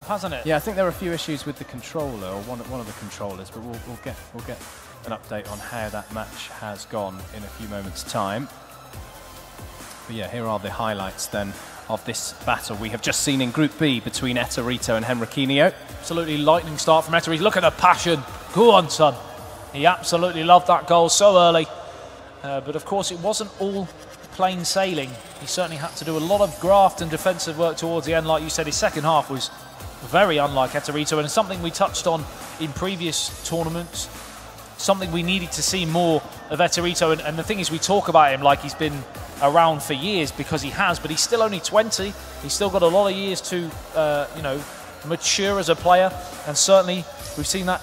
hasn't it? Yeah, I think there are a few issues with the controller, or one of the controllers, but we'll get an update on how that match has gone in a few moments' time. But yeah, here are the highlights then of this battle we have just seen in Group B between Eterito and Henrykinho. Absolutely lightning start from Eterito. Look at the passion. Go on, son. He absolutely loved that goal so early. But of course, it wasn't all plain sailing. He certainly had to do a lot of graft and defensive work towards the end. Like you said, his second half was very unlike Eterito, and something we touched on in previous tournaments. Something we needed to see more of Eterito, and the thing is, we talk about him like he's been around for years, because he has, but he's still only 20. He's still got a lot of years to, you know, mature as a player, and certainly we've seen that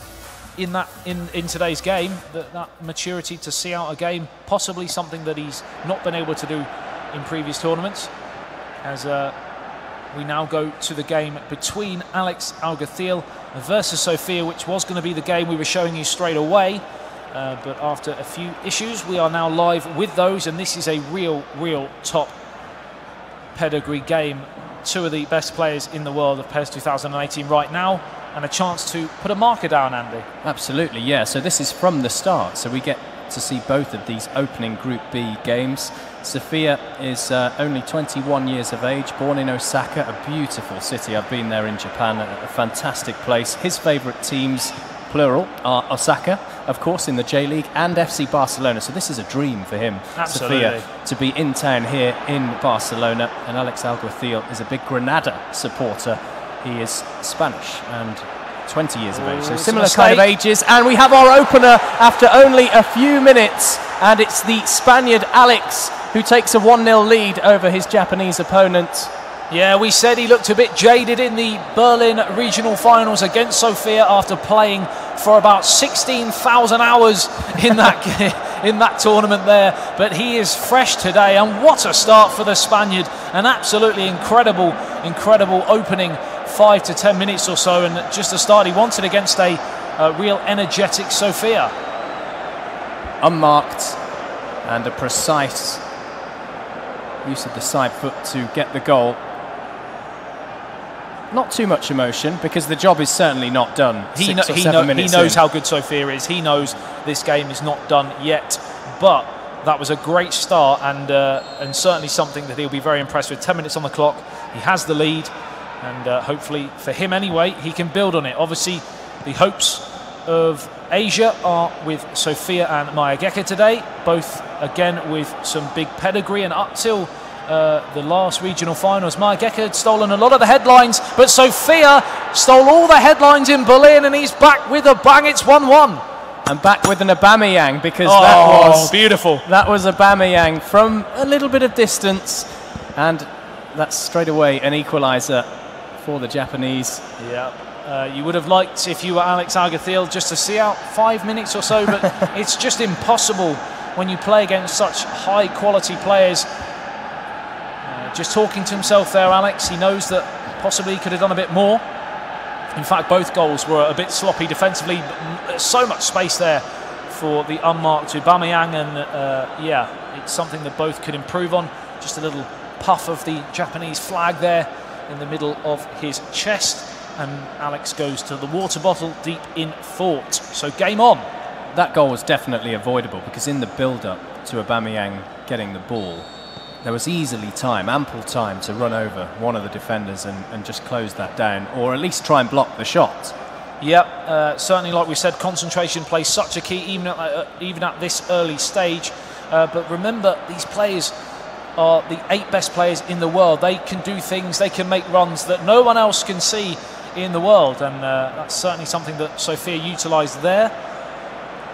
in today's game, that maturity to see out a game, possibly something that he's not been able to do in previous tournaments. As we now go to the game between Alex Alguacil versus SOFIA, which was going to be the game we were showing you straight away. But after a few issues, we are now live with those, and this is a real top pedigree game. Two of the best players in the world of PES 2018 right now, and a chance to put a marker down, Andy. Absolutely, yeah. So this is from the start, so we get to see both of these opening Group B games. SOFIA is only 21 years of age, born in Osaka, a beautiful city. I've been there in Japan, a fantastic place. His favourite teams, plural, are Osaka, of course, in the J-League, and FC Barcelona. So this is a dream for him, SOFIA, to be in town here in Barcelona. And Alex Alguacil is a big Granada supporter. He is Spanish and 20 years of age, so similar kind of ages. And we have our opener after only a few minutes, and it's the Spaniard Alex who takes a 1-0 lead over his Japanese opponent. Yeah, we said he looked a bit jaded in the Berlin regional finals against SOFIA after playing for about 16,000 hours in that tournament there. But he is fresh today, and what a start for the Spaniard. An absolutely incredible opening 5 to 10 minutes or so, and just the start he wanted against a real energetic SOFIA. Unmarked, and a precise use of the side foot to get the goal. Not too much emotion, because the job is certainly not done. He knows how good SOFIA is. He knows this game is not done yet, but that was a great start, and certainly something that he'll be very impressed with. 10 minutes on the clock, he has the lead, and hopefully for him anyway, he can build on it. Obviously, the hopes of Asia are with SOFIA and Mayageka today, both again with some big pedigree, and up till the last regional finals, Mayageka had stolen a lot of the headlines, but SOFIA stole all the headlines in Berlin, and he's back with a bang. It's 1-1. And back with an Aubameyang, because that was beautiful. That was Aubameyang from a little bit of distance, and that's straight away an equaliser for the Japanese. Yeah. You would have liked, if you were Alex Alguacil, just to see out 5 minutes or so, but it's just impossible when you play against such high quality players. Just talking to himself there, Alex, he knows that possibly he could have done a bit more. In fact, both goals were a bit sloppy defensively, but there's so much space there for the unmarked Aubameyang, and yeah, it's something that both could improve on. Just a little puff of the Japanese flag there in the middle of his chest, and Alex goes to the water bottle deep in thought. So game on. That goal was definitely avoidable, because in the build-up to Aubameyang getting the ball, there was easily time, ample time, to run over one of the defenders and just close that down, or at least try and block the shot. Yep, certainly, like we said, concentration plays such a key, even at this early stage. But remember, these players are the 8 best players in the world. They can do things, they can make runs that no one else can see in the world, and that's certainly something that SOFIA utilised there.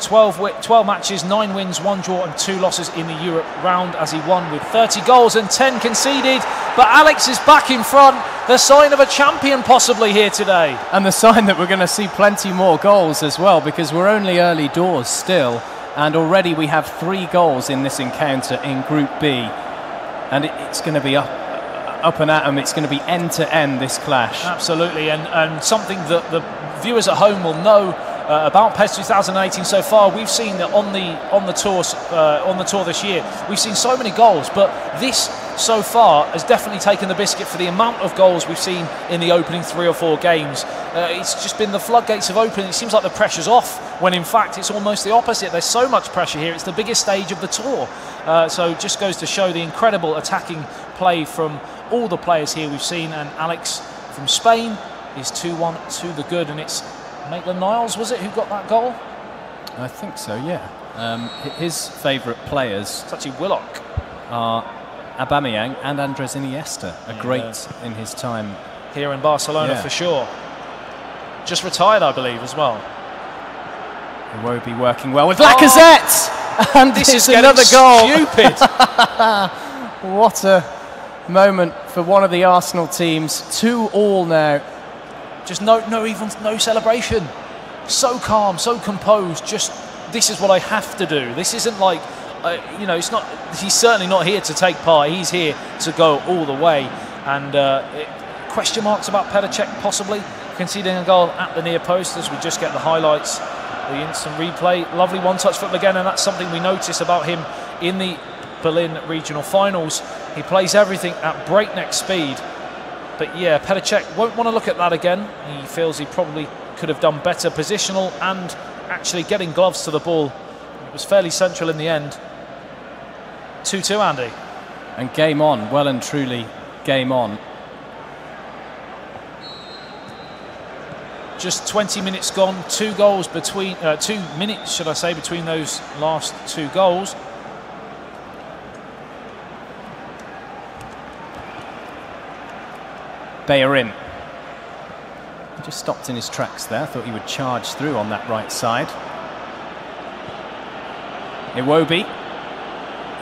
12 matches, 9 wins, 1 draw and 2 losses in the Europe round, as he won with 30 goals and 10 conceded. But Alex is back in front, the sign of a champion possibly here today. And the sign that we're going to see plenty more goals as well, because we're only early doors still, and already we have 3 goals in this encounter in Group B. And it's going to be up and at 'em. It's going to be end to end, this clash. Absolutely, and something that the viewers at home will know about PES 2018 so far. We've seen that on the tour this year, we've seen so many goals, but this so far has definitely taken the biscuit for the amount of goals we've seen in the opening 3 or 4 games. It's just been the floodgates have opened. It seems like the pressure's off, when in fact it's almost the opposite. There's so much pressure here. It's the biggest stage of the tour. So it just goes to show the incredible attacking play from all the players here we've seen. And Alex from Spain is 2-1 to the good. And it's Maitland-Niles, was it, who got that goal? I think so, yeah. His favourite players... It's actually Willock. ...are Aubameyang and Andres Iniesta, a great in his time here in Barcelona, for sure. Just retired, I believe, as well. Iwobi working well with Lacazette, and this is another goal. Stupid. What a moment for one of the Arsenal teams. 2-2 now. Just no celebration. So calm, so composed. Just, this is what I have to do. This isn't like, you know, it's not. He's certainly not here to take part. He's here to go all the way. And question marks about Petr Cech possibly conceding a goal at the near post, as we just get the highlights, the instant replay. Lovely one-touch football again, and that's something we notice about him in the Berlin regional finals. He plays everything at breakneck speed. But yeah, Petr Cech won't want to look at that again. He feels he probably could have done better positional and actually getting gloves to the ball. It was fairly central in the end. 2-2, Andy. And game on, well and truly game on. Just 20 minutes gone, 2 goals between, 2 minutes, should I say, between those last 2 goals. Bellerin. He just stopped in his tracks there. Thought he would charge through on that right side. Iwobi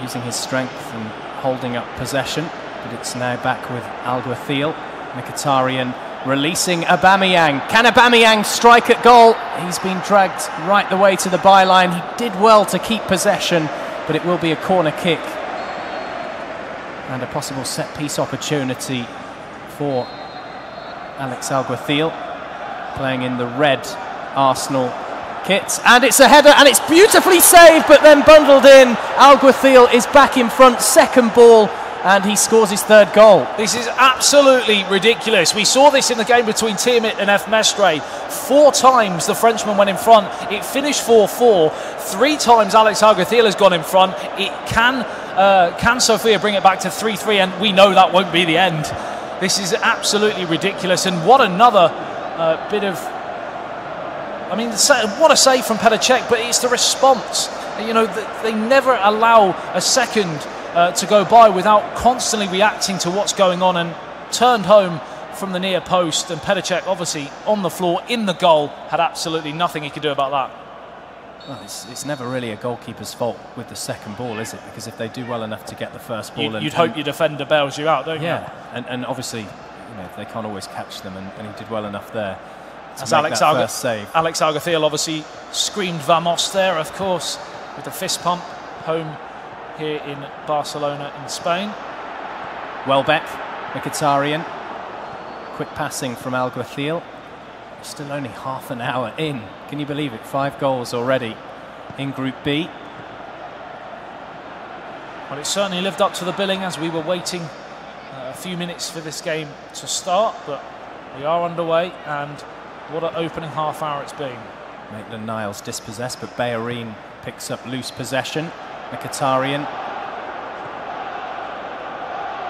using his strength and holding up possession, but it's now back with Alguacil. Mkhitaryan releasing Aubameyang. Can Aubameyang strike at goal? He's been dragged right the way to the byline. He did well to keep possession, but it will be a corner kick and a possible set-piece opportunity for Alex Alguacil, playing in the red Arsenal kit. And it's a header, and it's beautifully saved, but then bundled in. Alguacil is back in front, second ball, and he scores his 3rd goal. This is absolutely ridiculous. We saw this in the game between Tiamat and F. Mestre. 4 times the Frenchman went in front. It finished 4-4. 3 times Alex Alguacil has gone in front. It can SOFIA bring it back to 3-3, and we know that won't be the end. This is absolutely ridiculous, and what another bit of... I mean, what a save from Petr Cech, but it's the response. You know, they never allow a second to go by without constantly reacting to what's going on, and turned home from the near post, and Petr Cech obviously on the floor in the goal, had absolutely nothing he could do about that. Well, it's never really a goalkeeper's fault with the second ball, is it? Because if they do well enough to get the first ball... You'd hope your defender bails you out, don't you? Yeah, and obviously, you know, they can't always catch them, and he did well enough there to make that first save. Alex Alguacil obviously screamed Vamos there, of course, with the fist pump, home here in Barcelona in Spain. Welbeck, Mkhitaryan, quick passing from Alguacil. Still only half an hour in. Can you believe it? 5 goals already in Group B. Well, it certainly lived up to the billing as we were waiting a few minutes for this game to start, but we are underway, and what an opening half hour it's been. Maitland-Niles dispossessed, but Bellerin picks up loose possession. Mkhitaryan.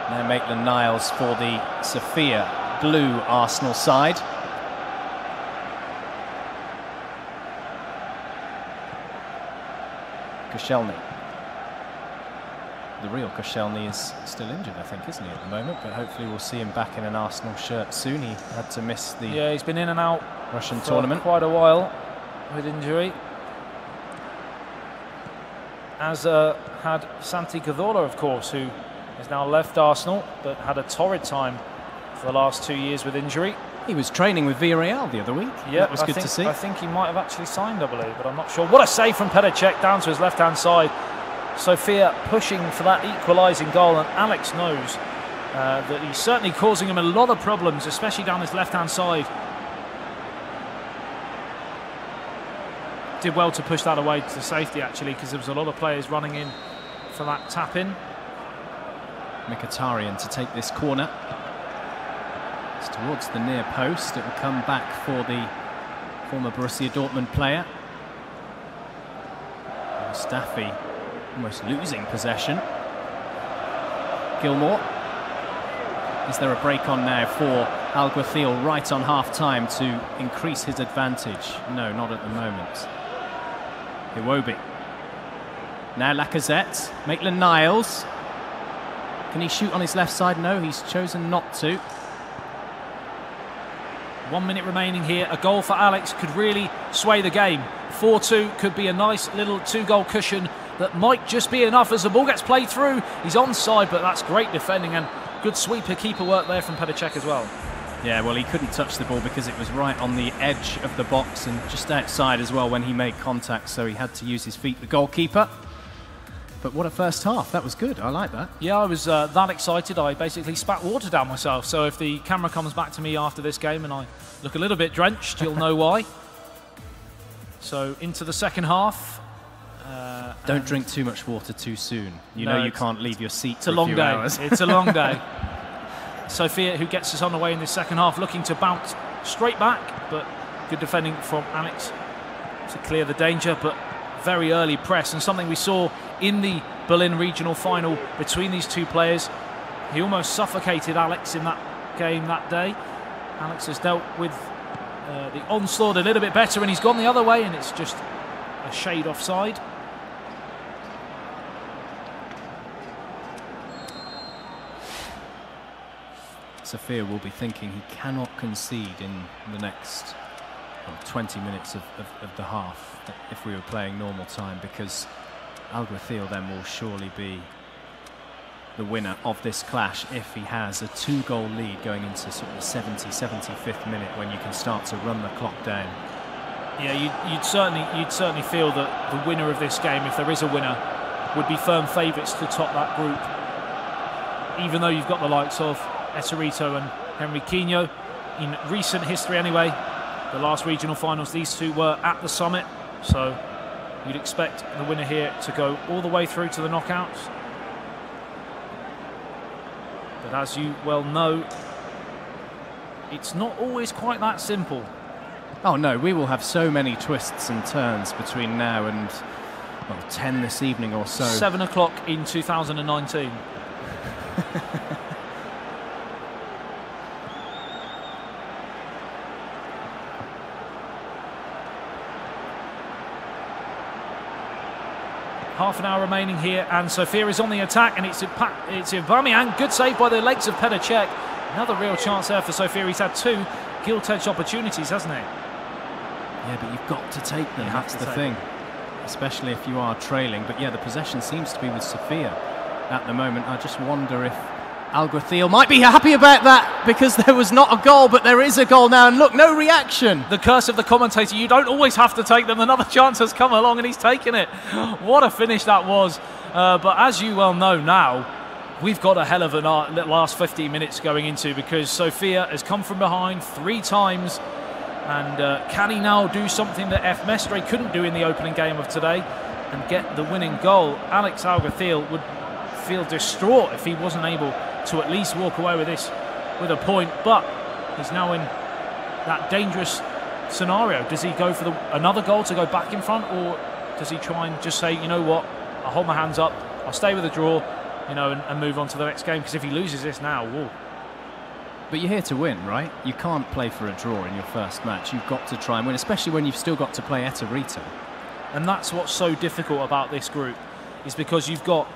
Now Maitland-Niles for the SOFIA blue Arsenal side. Koscielny. The real Koscielny is still injured, I think, isn't he, at the moment? But hopefully we'll see him back in an Arsenal shirt soon. He had to miss the he's been in and out Russian tournament quite a while with injury. As had Santi Cazorla, of course, who has now left Arsenal, but had a torrid time for the last 2 years with injury. He was training with Villarreal the other week. Yeah, that was good to see. I think he might have actually signed, I believe, but I'm not sure. What a save from Petr Cech down to his left-hand side. SOFIA pushing for that equalising goal, and Alex knows that he's certainly causing him a lot of problems, especially down his left-hand side. Did well to push that away to safety, actually, because there was a lot of players running in for that tap-in. Mkhitaryan to take this corner. It's towards the near post. It will come back for the former Borussia Dortmund player. Mustafi almost losing possession. Gilmour. Is there a break on now for Alguacil right on half-time to increase his advantage? No, not at the moment. Iwobi. Now Lacazette. Maitland-Niles. Can he shoot on his left side? No, he's chosen not to. 1 minute remaining here. A goal for Alex could really sway the game. 4-2 could be a nice little 2-goal cushion that might just be enough as the ball gets played through. He's onside, but that's great defending and good sweeper keeper work there from Petacek as well. Yeah, well, he couldn't touch the ball because it was right on the edge of the box and just outside as well when he made contact, so he had to use his feet, the goalkeeper. But what a first half. That was good. I like that. Yeah, I was that excited. I basically spat water down myself. So if the camera comes back to me after this game and I look a little bit drenched, you'll know why. So into the second half. Don't drink too much water too soon. You know you can't leave your seat for a long few day. Hours. It's a long day. SOFIA, who gets us on the way in this second half, looking to bounce straight back, but good defending from Alex to clear the danger, but very early press, and something we saw in the Berlin regional final between these two players. He almost suffocated Alex in that game that day. Alex has dealt with the onslaught a little bit better, and he's gone the other way, and it's just a shade offside. SOFIA will be thinking he cannot concede in the next 20 minutes of the half if we were playing normal time, because Alguacil then will surely be the winner of this clash if he has a 2-goal lead going into sort of the 75th minute when you can start to run the clock down. Yeah, you'd certainly feel that the winner of this game, if there is a winner, would be firm favourites to top that group. Even though you've got the likes of Eserito and Henrykinho. In recent history anyway, the last regional finals, these two were at the summit, so you'd expect the winner here to go all the way through to the knockouts. But as you well know, it's not always quite that simple. Oh no, we will have so many twists and turns between now and, well, 10 this evening or so. 7 o'clock in 2019. Half an hour remaining here, and SOFIA is on the attack, and it's Aubameyang. Good save by the legs of Petacek. Another real chance there for SOFIA. He's had 2 gilt-edged opportunities, hasn't he? Yeah, but you've got to take them. That's the thing, especially if you are trailing. But yeah, the possession seems to be with SOFIA at the moment. I just wonder if Alguacil might be happy about that, because there was not a goal, but there is a goal now, and look, no reaction. The curse of the commentator, you don't always have to take them. Another chance has come along and he's taken it. What a finish that was. But as you well know now, we've got a hell of a last 15 minutes going into, because SOFIA has come from behind 3 times, and can he now do something that F. Mestre couldn't do in the opening game of today and get the winning goal? Alex Alguacil would feel distraught if he wasn't able to at least walk away with this with a point, but he's now in that dangerous scenario. Does he go for another goal to go back in front, or does he try and just say, you know what, I'll hold my hands up, I'll stay with a draw, you know, and move on to the next game? Because if he loses this now, whoa. But you're here to win, right? You can't play for a draw in your first match. You've got to try and win, especially when you've still got to play Eserito. And that's what's so difficult about this group, is because you've got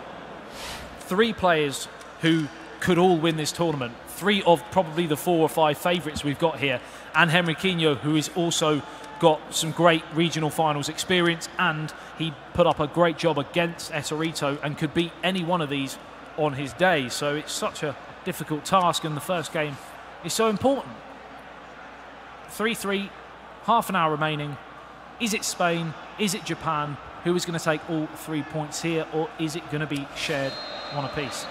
3 players who could all win this tournament. 3 of probably the 4 or 5 favourites we've got here. And Henrykinho, who has also got some great regional finals experience, and he put up a great job against Eserito and could beat any one of these on his day. So it's such a difficult task, and the first game is so important. 3-3, half an hour remaining. Is it Spain? Is it Japan? Who is going to take all 3 points here, or is it going to be shared one apiece?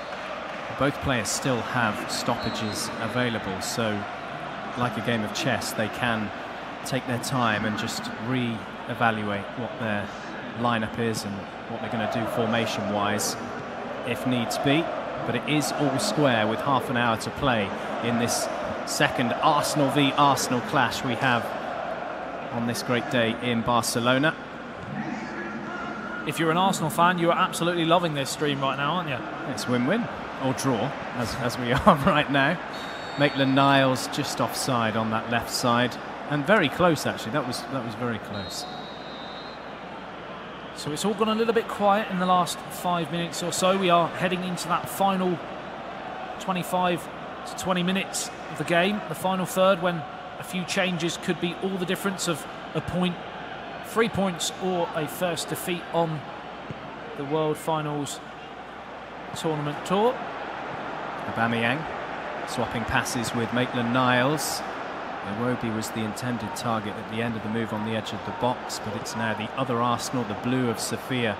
Both players still have stoppages available, so like a game of chess, they can take their time and just re-evaluate what their lineup is and what they're going to do formation-wise, if needs be. but it is all square with half an hour to play in this second Arsenal v Arsenal clash we have on this great day in Barcelona. If you're an Arsenal fan, you are absolutely loving this stream right now, aren't you? It's win-win, or draw, as we are right now. Maitland-Niles just offside on that left side, and very close actually. That was very close. So it's all gone a little bit quiet in the last 5 minutes or so. We are heading into that final 25 to 20 minutes of the game, the final third, when a few changes could be all the difference of a point, 3 points, or a first defeat on the World Finals Tournament Tour. Aubameyang swapping passes with Maitland-Niles. Iwobi was the intended target at the end of the move on the edge of the box, but it's now the other Arsenal, the blue of Sofia,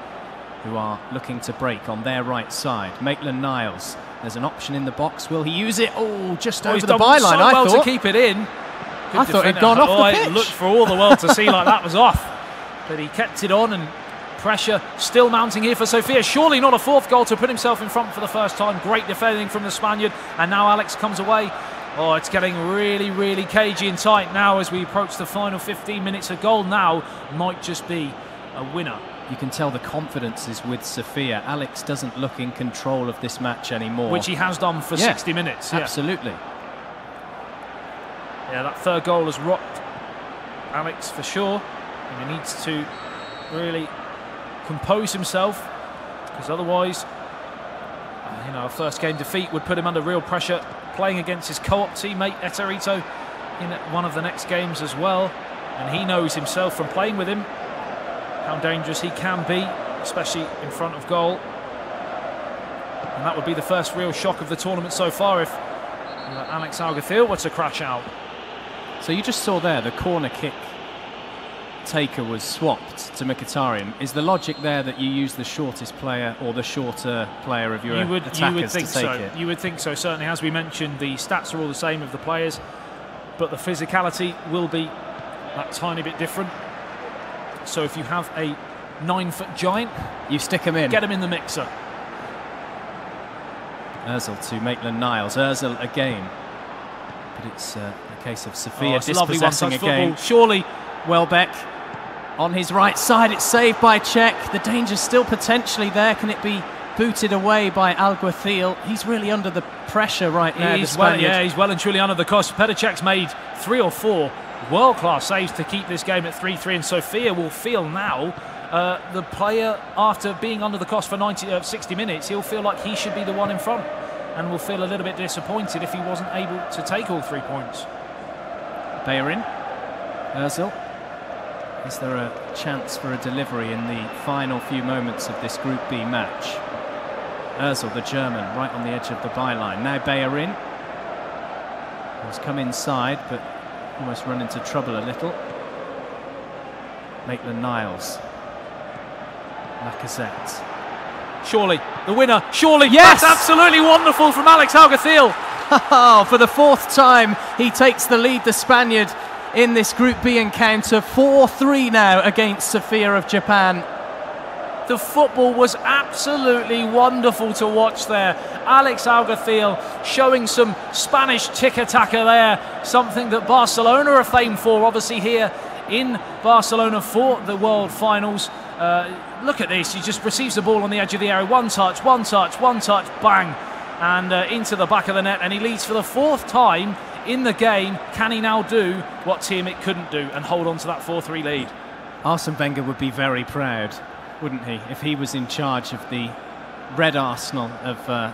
who are looking to break on their right side. Maitland-Niles, there's an option in the box. Will he use it? Oh, just over the byline. So I well thought to keep it in. I thought it'd gone off the pitch. It looked for all the world to see like that was off, but he kept it on, and pressure still mounting here for Sofia. Surely not a fourth goal to put himself in front for the first time. Great defending from the Spaniard, and now Alex comes away. Oh, it's getting really, really cagey and tight now as we approach the final 15 minutes. A goal now might just be a winner. You can tell the confidence is with Sofia. Alex doesn't look in control of this match anymore. Which he has done for 60 minutes. Absolutely. Yeah, that third goal has rocked Alex for sure. And he needs to really compose himself, because otherwise, you know, a first game defeat would put him under real pressure, playing against his co-op teammate Eterito in one of the next games as well. And he knows himself from playing with him how dangerous he can be, especially in front of goal. And that would be the first real shock of the tournament so far if Alex Alguacil were to crash out. So you just saw there the corner kick taker was swapped to Mkhitaryan. Is the logic there that you use the shortest player or the shorter player of your attackers to take it? You would think so, certainly. As we mentioned, the stats are all the same of the players, but the physicality will be that tiny bit different. So if you have a 9-foot giant, you stick him in. Get him in the mixer. Özil to Maitland-Niles. Özil again. But it's a case of Sofia dispossessing again. Surely Welbeck on his right side. It's saved by Cech. The danger's still potentially there. Can it be booted away by Alguacil? He's really under the pressure right now. He's well and truly under the cost. Petr Cech's made 3 or 4 world-class saves to keep this game at 3-3, and Sofia will feel now the player, after being under the cost for 60 minutes, he'll feel like he should be the one in front, and will feel a little bit disappointed if he wasn't able to take all 3 points. Bellerin, Özil. Is there a chance for a delivery in the final few moments of this Group B match? Özil, the German, right on the edge of the byline. Now Bellerin has come inside, but almost run into trouble a little. Maitland-Niles. Lacazette. Surely, the winner, surely. Yes! That's absolutely wonderful from Alex Alguacil. For the 4th time, he takes the lead, the Spaniard, in this Group B encounter. 4-3 now against Sofia of Japan. The football was absolutely wonderful to watch there. Alex Alguacil showing some Spanish tiki-taka there, something that Barcelona are famed for, obviously here in Barcelona for the World Finals. Look at this, he just receives the ball on the edge of the area. One touch, bang, and into the back of the net, and he leads for the 4th time in the game. Can he now do what Tiamat couldn't do and hold on to that 4-3 lead? Arsene Wenger would be very proud, wouldn't he, if he was in charge of the red Arsenal of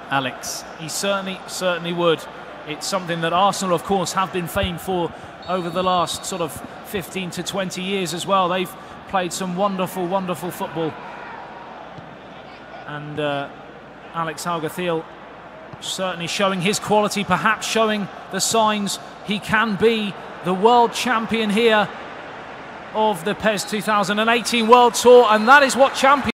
Alex? He certainly would. It's something that Arsenal, of course, have been famed for over the last sort of 15 to 20 years as well. They've played some wonderful, wonderful football. And Alex Alguacil certainly showing his quality, perhaps showing the signs he can be the world champion here of the PES 2018 World Tour, and that is what champions